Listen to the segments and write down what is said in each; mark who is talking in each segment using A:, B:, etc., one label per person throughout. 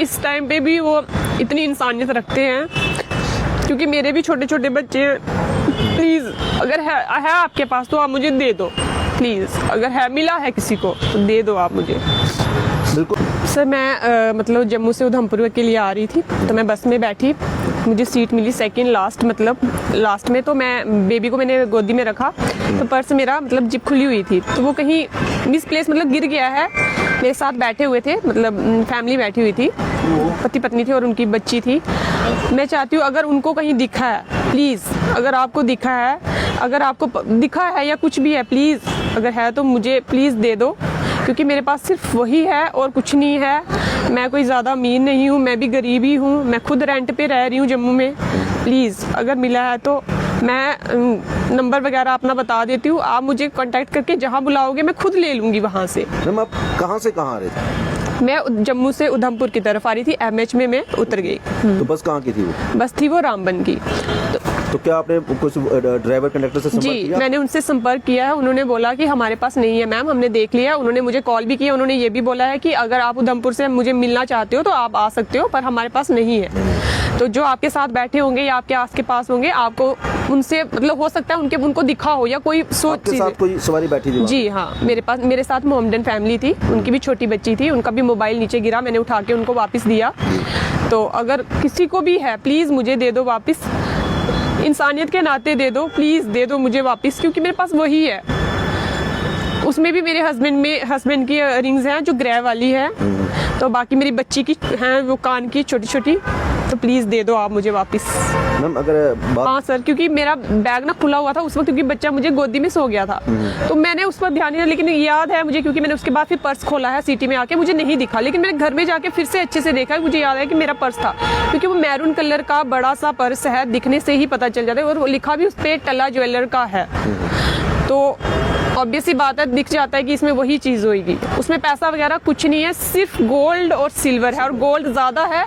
A: इस टाइम पे भी वो इतनी इंसानियत रखते हैं, क्योंकि मेरे भी छोटे छोटे बच्चे हैं। प्लीज़ अगर है आपके पास तो आप मुझे दे दो, प्लीज़ अगर है मिला है किसी को तो दे दो आप मुझे।
B: बिल्कुल
A: सर मैं मतलब जम्मू से उधमपुर के लिए आ रही थी, तो मैं बस में बैठी, मुझे सीट मिली सेकंड लास्ट, मतलब लास्ट में। तो मैं बेबी को मैंने गोदी में रखा, तो पर्स मेरा मतलब जिप खुली हुई थी, तो वो कहीं मिसप्लेस मतलब गिर गया है। मेरे साथ बैठे हुए थे, मतलब फैमिली बैठी हुई थी, पति पत्नी थी और उनकी बच्ची थी। मैं चाहती हूँ अगर उनको कहीं दिखा है, प्लीज़ अगर आपको दिखा है, अगर आपको दिखा है या कुछ भी है, प्लीज़ अगर है तो मुझे प्लीज़ दे दो, क्योंकि मेरे पास सिर्फ वही है और कुछ नहीं है। मैं कोई ज़्यादा अमीर नहीं हूँ, मैं भी गरीब ही हूँ, मैं खुद रेंट पे रह रही हूँ जम्मू में। प्लीज़ अगर मिला है तो मैं नंबर वगैरह अपना बता देती हूँ, आप मुझे कांटेक्ट करके जहाँ बुलाओगे मैं खुद ले लूँगी वहाँ से।
B: मैम आप कहाँ से कहाँ आ रहे थे?
A: मैं जम्मू से उधमपुर की तरफ आ रही थी, एमएच में मैं उतर गई।
B: तो बस कहाँ की थी वो?
A: बस थी वो रामबन की।
B: तो क्या आपने कुछ ड्राइवर कंडक्टर से संपर्क
A: जी
B: किया?
A: मैंने उनसे संपर्क किया है, उन्होंने बोला कि हमारे पास नहीं है मैम, हमने देख लिया। उन्होंने मुझे कॉल भी किया, उन्होंने ये भी बोला है कि अगर आप उधमपुर से मुझे मिलना चाहते हो तो आप आ सकते हो, पर हमारे पास नहीं है। तो जो आपके साथ बैठे होंगे या आपके आस के पास होंगे, आपको उनसे मतलब हो सकता है उनको दिखा हो या कोई सोच
B: आपके साथ कोई सवारी बैठी थी?
A: जी हाँ, मेरे साथ मोहम्मदन फैमिली थी, उनकी भी छोटी बच्ची थी, उनका भी मोबाइल नीचे गिरा, मैंने उठा के उनको वापस दिया। तो अगर किसी को भी है प्लीज़ मुझे दे दो वापस, इंसानियत के नाते दे दो, प्लीज़ दे दो मुझे वापस, क्योंकि मेरे पास वही है। उसमें भी मेरे हस्बैंड की रिंग्स हैं जो ग्रे वाली है, तो बाकी मेरी बच्ची की हैं वो कान की छोटी छोटी, तो प्लीज़ दे दो आप मुझे वापस।
B: मैम अगर
A: हाँ सर, क्योंकि मेरा बैग ना खुला हुआ था उस वक्त, क्योंकि बच्चा मुझे गोदी में सो गया था, तो मैंने उस पर ध्यान नहीं दिया। लेकिन याद है मुझे, क्योंकि मैंने उसके बाद फिर पर्स खोला है सिटी में आके, मुझे नहीं दिखा, लेकिन मैंने घर में जाके फिर से अच्छे से देखा, मुझे याद है कि मेरा पर्स था, क्योंकि वो मैरून कलर का बड़ा सा पर्स है, दिखने से ही पता चल जाता है, और लिखा भी उस पर टला ज्वेलर का है। तो ऑब्वियस सी बात है, दिख जाता है कि इसमें वही चीज़ होगी। उसमें पैसा वगैरह कुछ नहीं है, सिर्फ गोल्ड और सिल्वर है, और गोल्ड ज़्यादा है,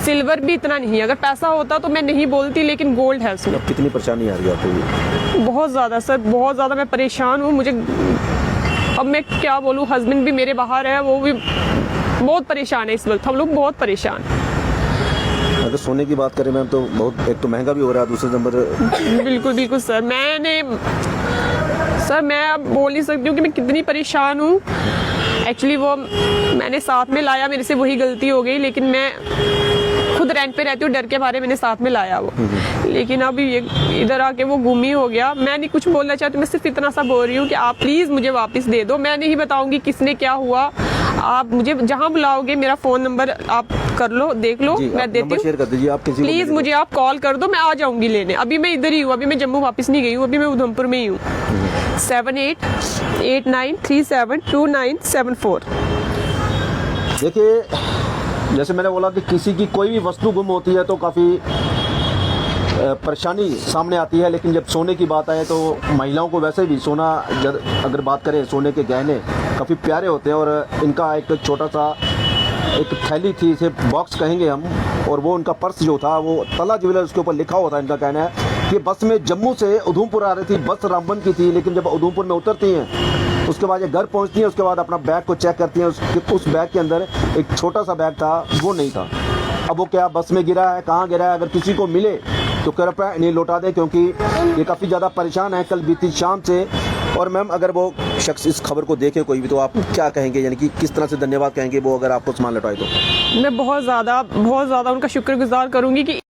A: सिल्वर भी इतना नहीं है। अगर पैसा होता तो मैं नहीं बोलती, लेकिन गोल्ड है उसमें।
B: कितनी परेशानी आ रही है आपको?
A: बहुत ज़्यादा सर, बहुत ज़्यादा मैं परेशान हूँ। मुझे अब मैं क्या बोलूँ, हस्बैंड भी मेरे बाहर है, वो भी बहुत परेशान है इस वक्त, हम लोग बहुत परेशान।
B: अगर सोने की बात करें मैम तो बहुत, एक तो महंगा भी हो रहा है, दूसरे नंबर
A: बिल्कुल बिल्कुल सर, मैं अब बोल नहीं सकती हूँ कि मैं कितनी परेशान हूँ। एक्चुअली वो मैंने साथ में लाया, मेरे से वही गलती हो गई, लेकिन मैं खुद रेंट पे रहती हूँ, डर के बारे मैंने साथ में लाया वो, लेकिन अब ये इधर आके वो गुम ही हो गया। मैं नहीं कुछ बोलना चाहती, मैं सिर्फ इतना सा बोल रही हूँ कि आप प्लीज़ मुझे वापस दे दो। मैं नहीं बताऊँगी किसने क्या हुआ, आप मुझे जहाँ बुलाओगे मेरा फ़ोन नंबर आप कर लो, देख लो, मैं देती हूँ,
B: शेयर कर दीजिए आप।
A: प्लीज़ मुझे आप कॉल कर दो, मैं आ जाऊँगी लेने। अभी मैं इधर ही हूँ, अभी मैं जम्मू वापस नहीं गई हूँ, अभी मैं उधमपुर में ही हूँ। 7889372974।
B: देखिए, जैसे मैंने बोला कि किसी की कोई भी वस्तु गुम होती है तो काफ़ी परेशानी सामने आती है, लेकिन जब सोने की बात आए तो महिलाओं को वैसे भी सोना, अगर बात करें सोने के गहने काफ़ी प्यारे होते हैं, और इनका एक छोटा सा एक थैली थी, इसे बॉक्स कहेंगे हम, और वो उनका पर्स जो था वो तला ज्वेलर उसके ऊपर लिखा हुआ था। इनका कहना है कि बस में जम्मू से उधमपुर आ रही थी, बस रामबन की थी, लेकिन जब उधमपुर में उतरती हैं उसके बाद ये घर पहुंचती हैं, उसके बाद अपना बैग को चेक करती हैं, उस बैग के अंदर एक छोटा सा बैग था, वो नहीं था। अब वो क्या बस में गिरा है, कहाँ गिरा है, अगर किसी को मिले तो कृपया इन्हें लौटा दें, क्योंकि ये काफ़ी ज़्यादा परेशान है कल बीती शाम से। और मैम अगर वो शख्स इस खबर को देखे कोई भी, तो आप क्या कहेंगे, यानी कि किस तरह से धन्यवाद कहेंगे वो अगर आपको सामान लौटाए तो?
A: मैं बहुत ज़्यादा उनका शुक्रगुजार करूँगी कि